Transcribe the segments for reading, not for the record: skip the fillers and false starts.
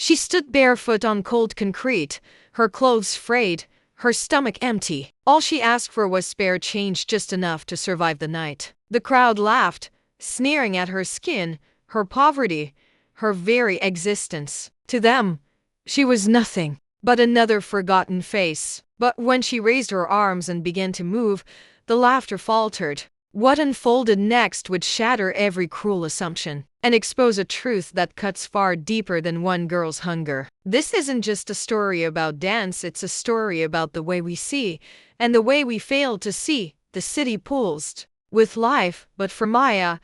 She stood barefoot on cold concrete, her clothes frayed, her stomach empty. All she asked for was spare change, just enough to survive the night. The crowd laughed, sneering at her skin, her poverty, her very existence. To them, she was nothing but another forgotten face. But when she raised her arms and began to move, the laughter faltered. What unfolded next would shatter every cruel assumption and expose a truth that cuts far deeper than one girl's hunger. This isn't just a story about dance, it's a story about the way we see, and the way we fail to see, the city pulsed with life, but for Maya,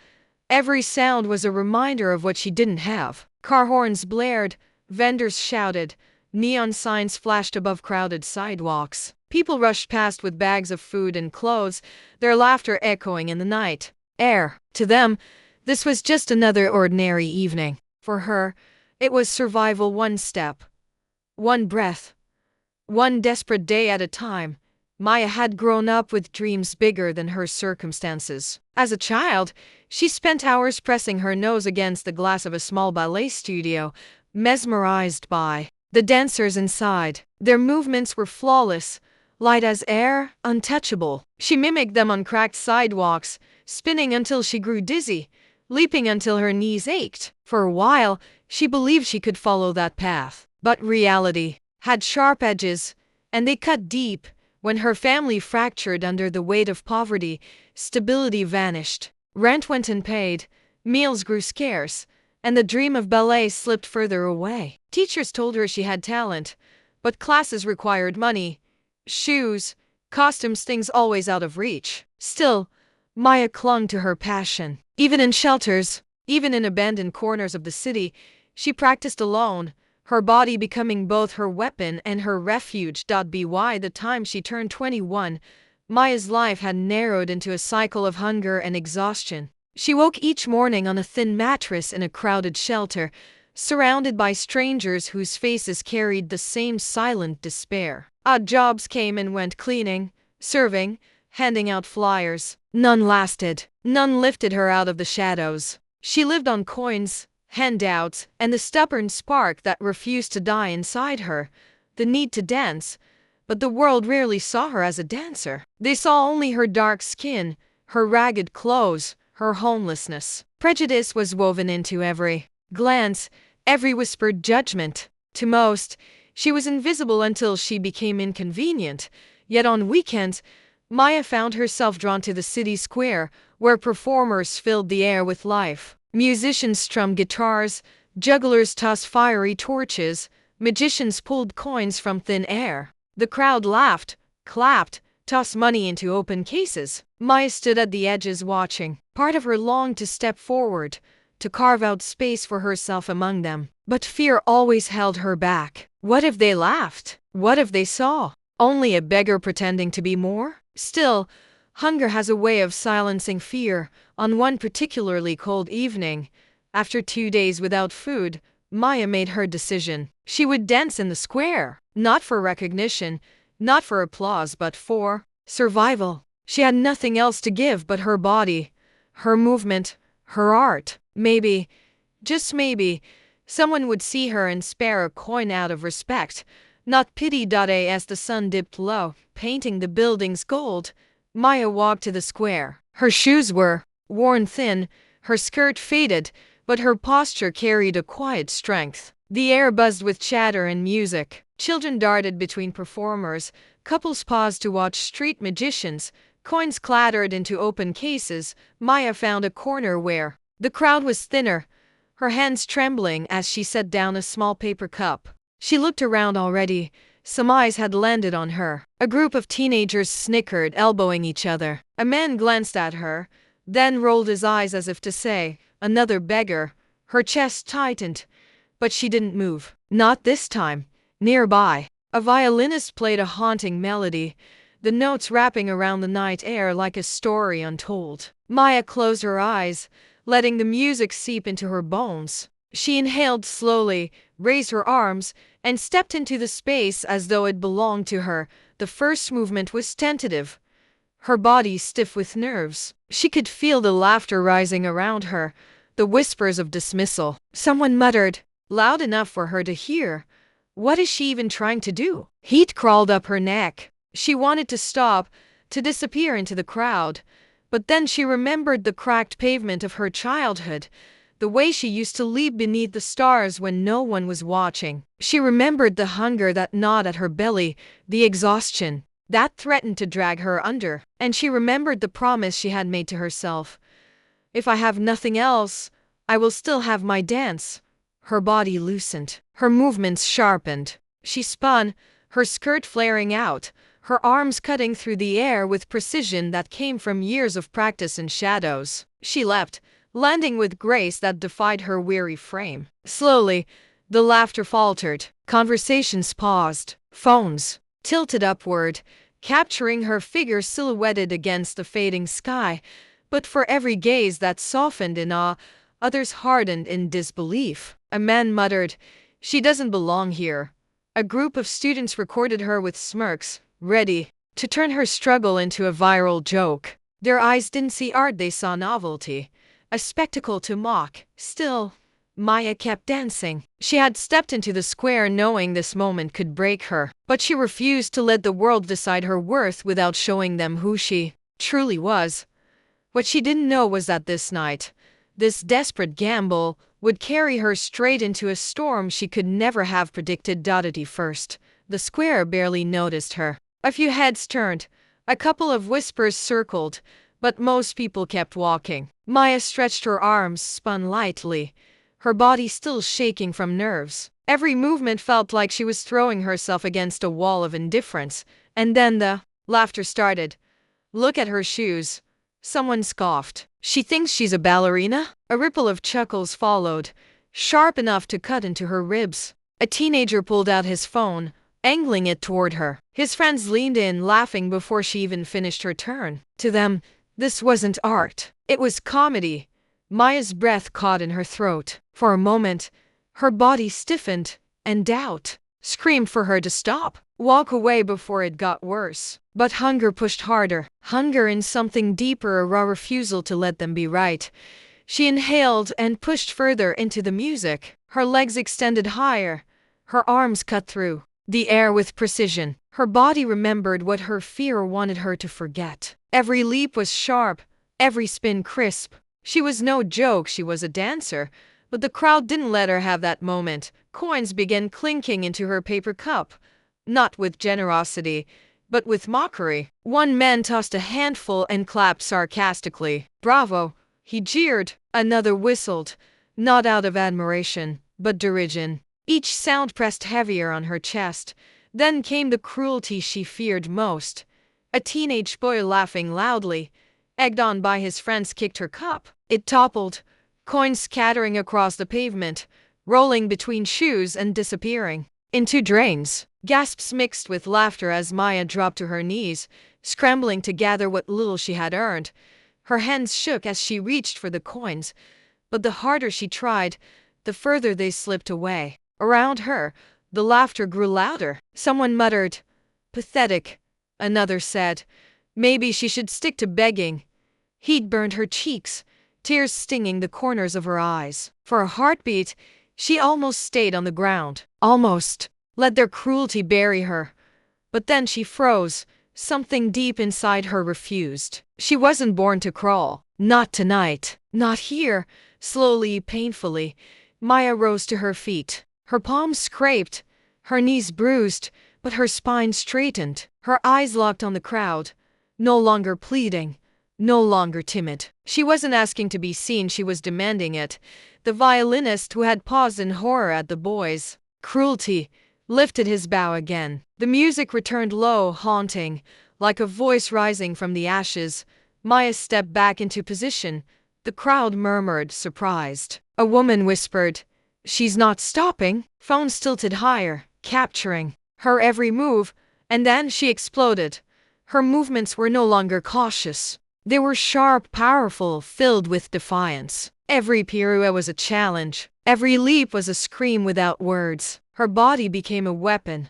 every sound was a reminder of what she didn't have. Car horns blared, vendors shouted, neon signs flashed above crowded sidewalks. People rushed past with bags of food and clothes, their laughter echoing in the night air. To them, this was just another ordinary evening. For her, it was survival, one step, one breath, one desperate day at a time. Maya had grown up with dreams bigger than her circumstances. As a child, she spent hours pressing her nose against the glass of a small ballet studio, mesmerized by the dancers inside. Their movements were flawless, light as air, untouchable. She mimicked them on cracked sidewalks, spinning until she grew dizzy, leaping until her knees ached. For a while, she believed she could follow that path. But reality had sharp edges, and they cut deep. When her family fractured under the weight of poverty, stability vanished. Rent went unpaid, meals grew scarce, and the dream of ballet slipped further away. Teachers told her she had talent, but classes required money, shoes, costumes, things always out of reach. Still, Maya clung to her passion. Even in shelters, even in abandoned corners of the city, she practiced alone, her body becoming both her weapon and her refuge. By the time she turned 21, Maya's life had narrowed into a cycle of hunger and exhaustion. She woke each morning on a thin mattress in a crowded shelter, surrounded by strangers whose faces carried the same silent despair. Odd jobs came and went: cleaning, serving, handing out flyers. None lasted. None lifted her out of the shadows. She lived on coins, handouts, and the stubborn spark that refused to die inside her, the need to dance. But the world rarely saw her as a dancer. They saw only her dark skin, her ragged clothes, her homelessness. Prejudice was woven into every glance, every whispered judgment. To most, she was invisible until she became inconvenient. Yet on weekends, Maya found herself drawn to the city square, where performers filled the air with life. Musicians strummed guitars, jugglers tossed fiery torches, magicians pulled coins from thin air. The crowd laughed, clapped, tossed money into open cases. Maya stood at the edges watching. Part of her longed to step forward, to carve out space for herself among them. But fear always held her back. What if they laughed? What if they saw only a beggar pretending to be more? Still, hunger has a way of silencing fear. On one particularly cold evening, after 2 days without food, Maya made her decision. She would dance in the square, not for recognition, not for applause, but for survival. She had nothing else to give but her body, her movement, her art. Maybe, just maybe, someone would see her and spare a coin out of respect, not pity. As the sun dipped low, painting the buildings gold, Maya walked to the square. Her shoes were worn thin, her skirt faded, but her posture carried a quiet strength. The air buzzed with chatter and music. Children darted between performers, couples paused to watch street magicians, coins clattered into open cases. Maya found a corner where the crowd was thinner, her hands trembling as she set down a small paper cup. She looked around already. Some eyes had landed on her. A group of teenagers snickered, elbowing each other. A man glanced at her, then rolled his eyes as if to say, "Another beggar." Her chest tightened, but she didn't move. Not this time. Nearby, a violinist played a haunting melody, the notes wrapping around the night air like a story untold. Maya closed her eyes, letting the music seep into her bones. She inhaled slowly, raised her arms, and stepped into the space as though it belonged to her. The first movement was tentative, her body stiff with nerves. She could feel the laughter rising around her, the whispers of dismissal. Someone muttered, loud enough for her to hear. What is she even trying to do? Heat crawled up her neck. She wanted to stop, to disappear into the crowd. But then she remembered the cracked pavement of her childhood, the way she used to leap beneath the stars when no one was watching. She remembered the hunger that gnawed at her belly, the exhaustion that threatened to drag her under. And she remembered the promise she had made to herself. If I have nothing else, I will still have my dance. Her body loosened. Her movements sharpened. She spun, her skirt flaring out, her arms cutting through the air with precision that came from years of practice in shadows. She leapt, landing with grace that defied her weary frame. Slowly, the laughter faltered. Conversations paused. Phones tilted upward, capturing her figure silhouetted against the fading sky. But for every gaze that softened in awe, others hardened in disbelief. A man muttered, "She doesn't belong here." A group of students recorded her with smirks, ready to turn her struggle into a viral joke. Their eyes didn't see art, they saw novelty, a spectacle to mock. Still, Maya kept dancing. She had stepped into the square knowing this moment could break her, but she refused to let the world decide her worth without showing them who she truly was. What she didn't know was that this night, this desperate gamble, would carry her straight into a storm she could never have predicted. At first, the square barely noticed her. A few heads turned, a couple of whispers circled, but most people kept walking. Maya stretched her arms, spun lightly, her body still shaking from nerves. Every movement felt like she was throwing herself against a wall of indifference. And then the laughter started. "Look at her shoes," someone scoffed. "She thinks she's a ballerina?" A ripple of chuckles followed, sharp enough to cut into her ribs. A teenager pulled out his phone, angling it toward her. His friends leaned in, laughing before she even finished her turn. To them, this wasn't art. It was comedy. Maya's breath caught in her throat. For a moment, her body stiffened, and doubt screamed for her to stop, walk away before it got worse. But hunger pushed harder. Hunger in something deeper, a raw refusal to let them be right. She inhaled and pushed further into the music. Her legs extended higher, her arms cut through the air with precision. Her body remembered what her fear wanted her to forget. Every leap was sharp, every spin crisp. She was no joke, she was a dancer. But the crowd didn't let her have that moment. Coins began clinking into her paper cup, not with generosity, but with mockery. One man tossed a handful and clapped sarcastically. "Bravo!" he jeered. Another whistled, not out of admiration, but derision. Each sound pressed heavier on her chest. Then came the cruelty she feared most. A teenage boy laughing loudly, egged on by his friends, kicked her cup. It toppled, coins scattering across the pavement, rolling between shoes and disappearing into drains. Gasps mixed with laughter as Maya dropped to her knees, scrambling to gather what little she had earned. Her hands shook as she reached for the coins, but the harder she tried, the further they slipped away. Around her, the laughter grew louder. Someone muttered, "Pathetic." Another said, "Maybe she should stick to begging." Heat burned her cheeks, tears stinging the corners of her eyes. For a heartbeat, she almost stayed on the ground. Almost let their cruelty bury her. But then she froze. Something deep inside her refused. She wasn't born to crawl. Not tonight. Not here. Slowly, painfully, Maya rose to her feet. Her palms scraped, her knees bruised, but her spine straightened. Her eyes locked on the crowd, no longer pleading, no longer timid. She wasn't asking to be seen, she was demanding it. The violinist, who had paused in horror at the boys' cruelty, lifted his bow again. The music returned low, haunting, like a voice rising from the ashes. Maya stepped back into position. The crowd murmured, surprised. A woman whispered, "She's not stopping." Phones tilted higher, capturing her every move, and then she exploded. Her movements were no longer cautious. They were sharp, powerful, filled with defiance. Every pirouette was a challenge. Every leap was a scream without words. Her body became a weapon,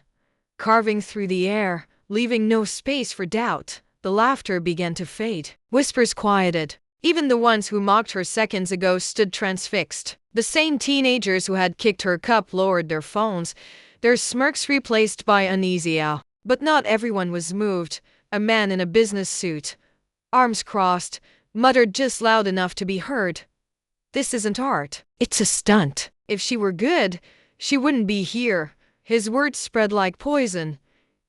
carving through the air, leaving no space for doubt. The laughter began to fade. Whispers quieted. Even the ones who mocked her seconds ago stood transfixed. The same teenagers who had kicked her cup lowered their phones, their smirks replaced by uneasy awe. But not everyone was moved. A man in a business suit, arms crossed, muttered just loud enough to be heard. "This isn't art. It's a stunt. If she were good, she wouldn't be here." His words spread like poison,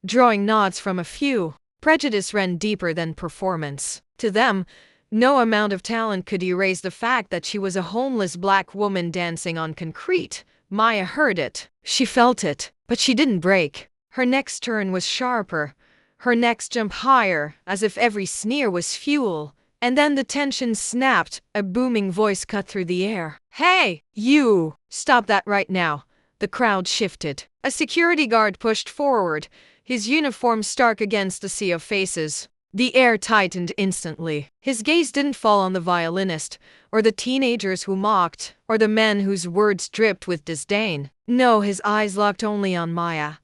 drawing nods from a few. Prejudice ran deeper than performance. To them, no amount of talent could erase the fact that she was a homeless black woman dancing on concrete. Maya heard it. She felt it. But she didn't break. Her next turn was sharper. Her next jump higher, as if every sneer was fuel. And then the tension snapped. A booming voice cut through the air. "Hey, you! Stop that right now." The crowd shifted. A security guard pushed forward, his uniform stark against the sea of faces. The air tightened instantly. His gaze didn't fall on the violinist, or the teenagers who mocked, or the men whose words dripped with disdain. No, his eyes locked only on Maya.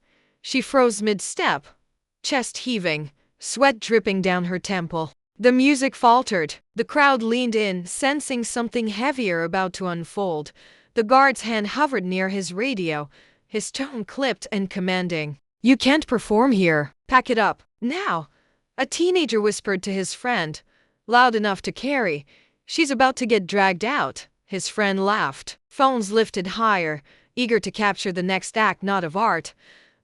She froze mid-step, chest heaving, sweat dripping down her temple. The music faltered. The crowd leaned in, sensing something heavier about to unfold. The guard's hand hovered near his radio, his tone clipped and commanding. "You can't perform here. Pack it up, now." A teenager whispered to his friend, loud enough to carry. "She's about to get dragged out." His friend laughed. Phones lifted higher, eager to capture the next act, not of art,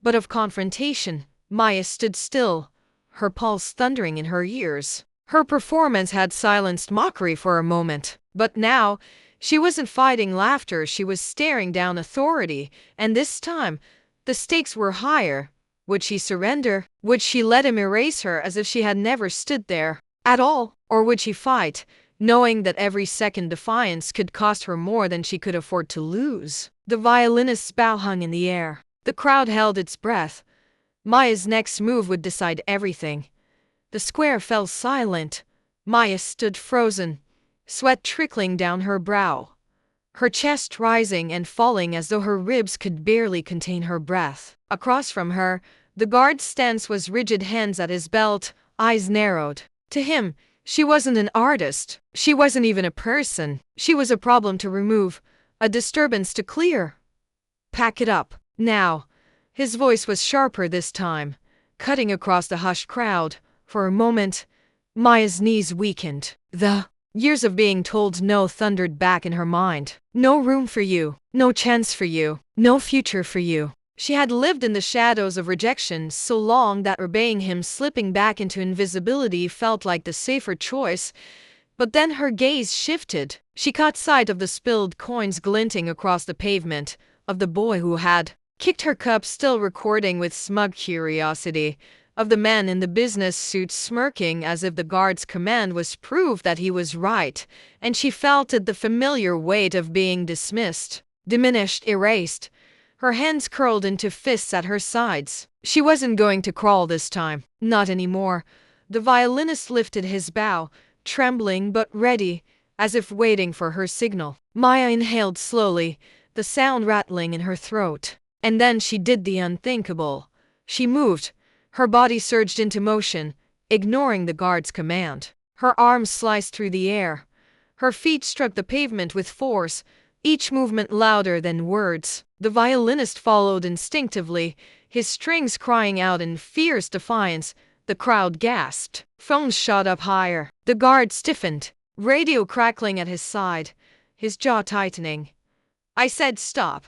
but of confrontation. Maya stood still, her pulse thundering in her ears. Her performance had silenced mockery for a moment, but now she wasn't fighting laughter, she was staring down authority, and this time the stakes were higher. Would she surrender? Would she let him erase her as if she had never stood there at all? Or would she fight, knowing that every second defiance could cost her more than she could afford to lose? The violinist's bow hung in the air. The crowd held its breath. Maya's next move would decide everything. The square fell silent. Maya stood frozen, sweat trickling down her brow, her chest rising and falling as though her ribs could barely contain her breath. Across from her, the guard's stance was rigid, hands at his belt, eyes narrowed. To him, she wasn't an artist. She wasn't even a person. She was a problem to remove, a disturbance to clear. "Pack it up, now." His voice was sharper this time, cutting across the hushed crowd. For a moment, Maya's knees weakened. The years of being told no thundered back in her mind. No room for you, no chance for you, no future for you. She had lived in the shadows of rejection so long that obeying him, slipping back into invisibility, felt like the safer choice. But then her gaze shifted. She caught sight of the spilled coins glinting across the pavement, of the boy who had kicked her cup still recording with smug curiosity, of the man in the business suit smirking as if the guard's command was proof that he was right, and she felt it, the familiar weight of being dismissed, diminished, erased. Her hands curled into fists at her sides. She wasn't going to crawl this time. Not anymore. The violinist lifted his bow, trembling but ready, as if waiting for her signal. Maya inhaled slowly, the sound rattling in her throat. And then she did the unthinkable. She moved. Her body surged into motion, ignoring the guard's command. Her arms sliced through the air. Her feet struck the pavement with force, each movement louder than words. The violinist followed instinctively, his strings crying out in fierce defiance. The crowd gasped. Phones shot up higher. The guard stiffened, radio crackling at his side, his jaw tightening. "I said stop,"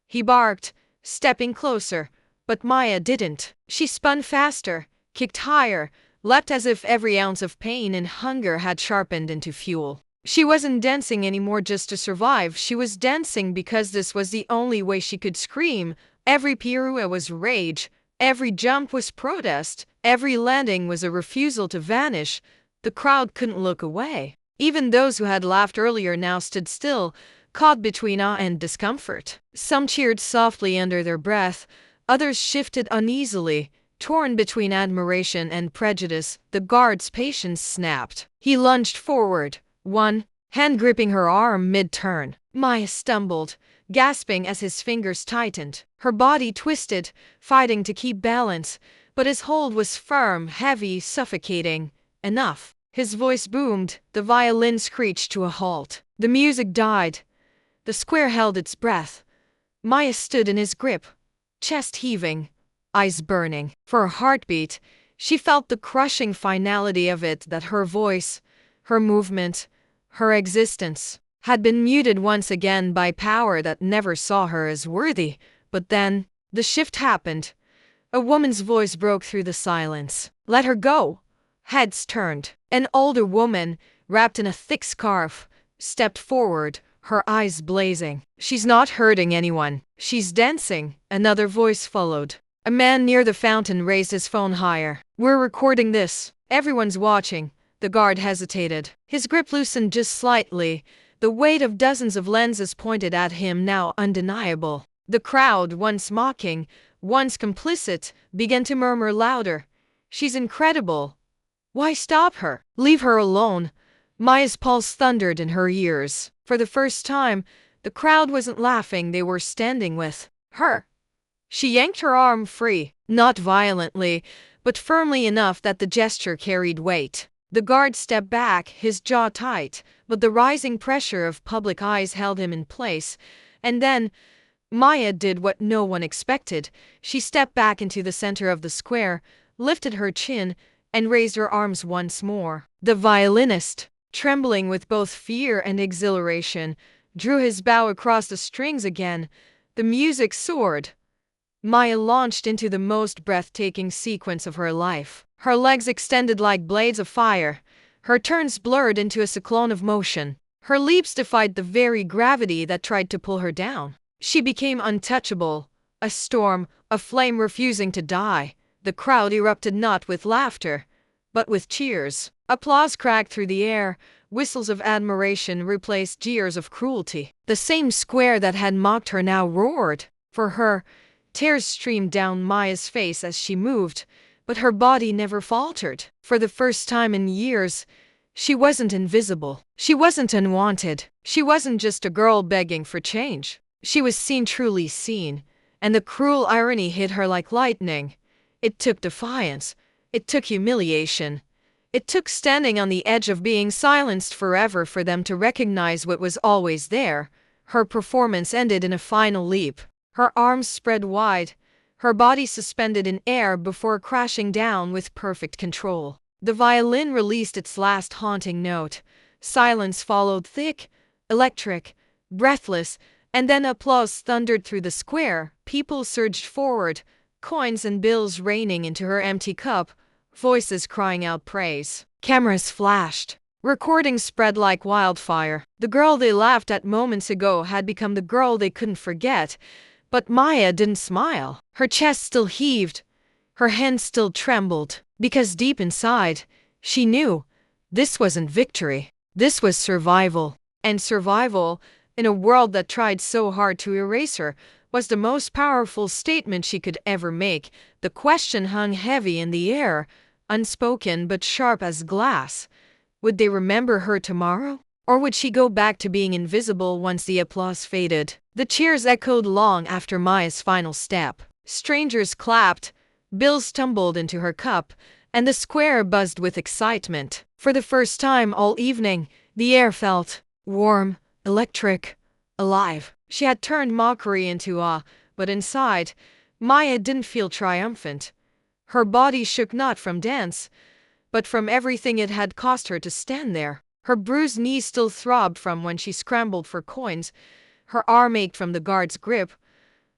he barked, stepping closer. But Maya didn't. She spun faster, kicked higher, leapt as if every ounce of pain and hunger had sharpened into fuel. She wasn't dancing anymore just to survive. She was dancing because this was the only way she could scream. Every pirouette was rage. Every jump was protest. Every landing was a refusal to vanish. The crowd couldn't look away. Even those who had laughed earlier now stood still, caught between awe and discomfort. Some cheered softly under their breath. Others shifted uneasily, torn between admiration and prejudice. The guard's patience snapped. He lunged forward, one hand gripping her arm mid-turn. Maya stumbled, gasping as his fingers tightened. Her body twisted, fighting to keep balance, but his hold was firm, heavy, suffocating. "Enough." His voice boomed. The violin screeched to a halt. The music died. The square held its breath. Maya stood in his grip, chest heaving, eyes burning. For a heartbeat, she felt the crushing finality of it, that her voice, her movement, her existence had been muted once again by power that never saw her as worthy. But then, the shift happened. A woman's voice broke through the silence. "Let her go!" Heads turned. An older woman, wrapped in a thick scarf, stepped forward, her eyes blazing. "She's not hurting anyone. She's dancing," another voice followed. A man near the fountain raised his phone higher. "We're recording this. Everyone's watching." The guard hesitated. His grip loosened just slightly, the weight of dozens of lenses pointed at him now undeniable. The crowd, once mocking, once complicit, began to murmur louder. "She's incredible. Why stop her? Leave her alone." Maya's pulse thundered in her ears. For the first time, the crowd wasn't laughing, they were standing with her. She yanked her arm free, not violently, but firmly enough that the gesture carried weight. The guard stepped back, his jaw tight, but the rising pressure of public eyes held him in place. And then, Maya did what no one expected. She stepped back into the center of the square, lifted her chin, and raised her arms once more. The violinist, trembling with both fear and exhilaration, drew his bow across the strings again. The music soared. Maya launched into the most breathtaking sequence of her life. Her legs extended like blades of fire. Her turns blurred into a cyclone of motion. Her leaps defied the very gravity that tried to pull her down. She became untouchable, a storm, a flame refusing to die. The crowd erupted not with laughter, but with cheers. Applause cracked through the air. Whistles of admiration replaced jeers of cruelty. The same square that had mocked her now roared. For her, tears streamed down Maya's face as she moved, but her body never faltered. For the first time in years, she wasn't invisible. She wasn't unwanted. She wasn't just a girl begging for change. She was seen, truly seen, and the cruel irony hit her like lightning. It took defiance. It took humiliation. It took standing on the edge of being silenced forever for them to recognize what was always there. Her performance ended in a final leap. Her arms spread wide, her body suspended in air before crashing down with perfect control. The violin released its last haunting note. Silence followed, thick, electric, breathless, and then applause thundered through the square. People surged forward, coins and bills raining into her empty cup, voices crying out praise. Cameras flashed. Recordings spread like wildfire. The girl they laughed at moments ago had become the girl they couldn't forget. But Maya didn't smile. Her chest still heaved. Her hands still trembled. Because deep inside, she knew this wasn't victory. This was survival. And survival, in a world that tried so hard to erase her, was the most powerful statement she could ever make. The question hung heavy in the air, unspoken but sharp as glass. Would they remember her tomorrow? Or would she go back to being invisible once the applause faded? The cheers echoed long after Maya's final step. Strangers clapped, bills tumbled into her cup, and the square buzzed with excitement. For the first time all evening, the air felt warm, electric, alive. She had turned mockery into awe, but inside, Maya didn't feel triumphant. Her body shook not from dance, but from everything it had cost her to stand there. Her bruised knees still throbbed from when she scrambled for coins. Her arm ached from the guard's grip.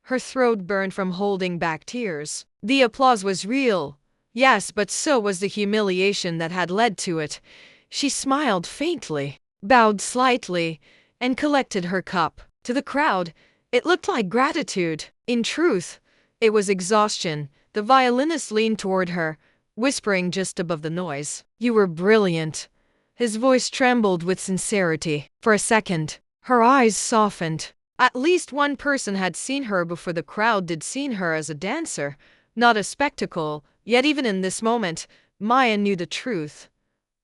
Her throat burned from holding back tears. The applause was real, yes, but so was the humiliation that had led to it. She smiled faintly, bowed slightly, and collected her cup. To the crowd, it looked like gratitude. In truth, it was exhaustion. The violinist leaned toward her, whispering just above the noise. "You were brilliant." His voice trembled with sincerity. For a second, her eyes softened. At least one person had seen her before the crowd did, seen her as a dancer, not a spectacle. Yet even in this moment, Maya knew the truth.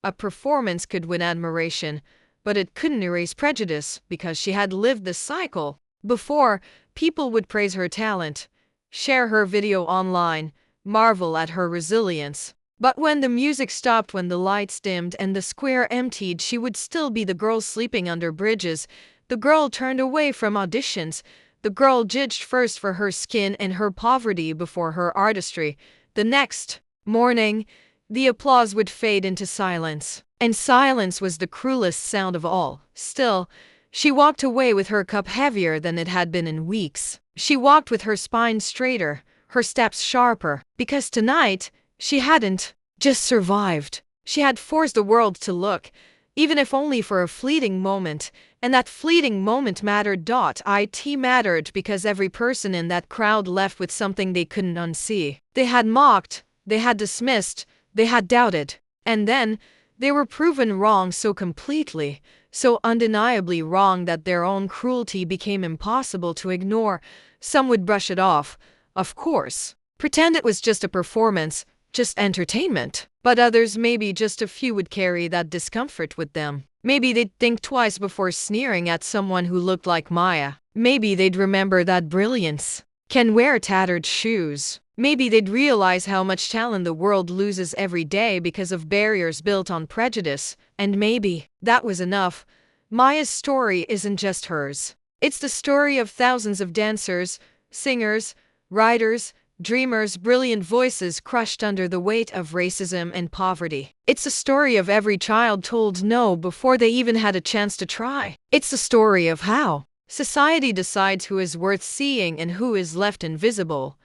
A performance could win admiration, but it couldn't erase prejudice, because she had lived the cycle. Before, people would praise her talent, share her video online, marvel at her resilience. But when the music stopped, when the lights dimmed and the square emptied, she would still be the girl sleeping under bridges, The girl turned away from auditions. The girl judged first for her skin and her poverty before her artistry. The next morning, the applause would fade into silence. And silence was the cruelest sound of all. Still, she walked away with her cup heavier than it had been in weeks. She walked with her spine straighter, her steps sharper, because tonight, she hadn't just survived. She had forced the world to look, even if only for a fleeting moment, and that fleeting moment mattered. It mattered because every person in that crowd left with something they couldn't unsee. They had mocked, they had dismissed, they had doubted, and then they were proven wrong so completely, so undeniably wrong that their own cruelty became impossible to ignore. Some would brush it off, of course, pretend it was just a performance, just entertainment. But others, maybe just a few, would carry that discomfort with them. Maybe they'd think twice before sneering at someone who looked like Maya. Maybe they'd remember that brilliance can wear tattered shoes. Maybe they'd realize how much talent the world loses every day because of barriers built on prejudice. And maybe that was enough. Maya's story isn't just hers. It's the story of thousands of dancers, singers, writers, dreamers, brilliant voices crushed under the weight of racism and poverty. It's the story of every child told no before they even had a chance to try. It's the story of how society decides who is worth seeing and who is left invisible.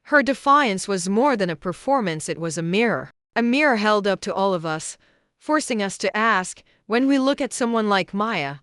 Her defiance was more than a performance, it was a mirror held up to all of us, forcing us to ask, when we look at someone like Maya,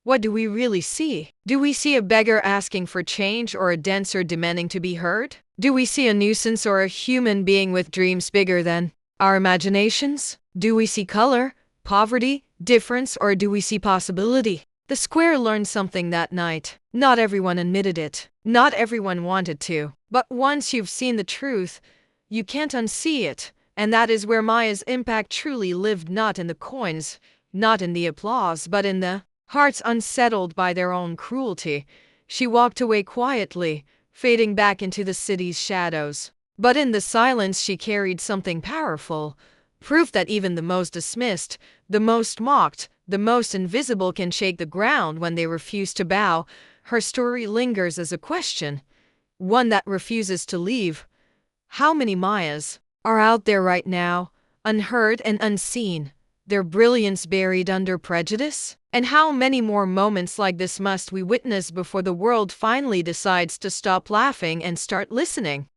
what do we really see? Do we see a beggar asking for change or a dancer demanding to be heard? Do we see a nuisance or a human being with dreams bigger than our imaginations? Do we see color, poverty, difference, or do we see possibility? The square learned something that night. Not everyone admitted it. Not everyone wanted to. But once you've seen the truth, you can't unsee it. And that is where Maya's impact truly lived, not in the coins, not in the applause, but in the hearts unsettled by their own cruelty. She walked away quietly, fading back into the city's shadows. But in the silence she carried something powerful, proof that even the most dismissed, the most mocked, the most invisible can shake the ground when they refuse to bow. Her story lingers as a question, one that refuses to leave. How many Mayas are out there right now, unheard and unseen, their brilliance buried under prejudice? And how many more moments like this must we witness before the world finally decides to stop laughing and start listening?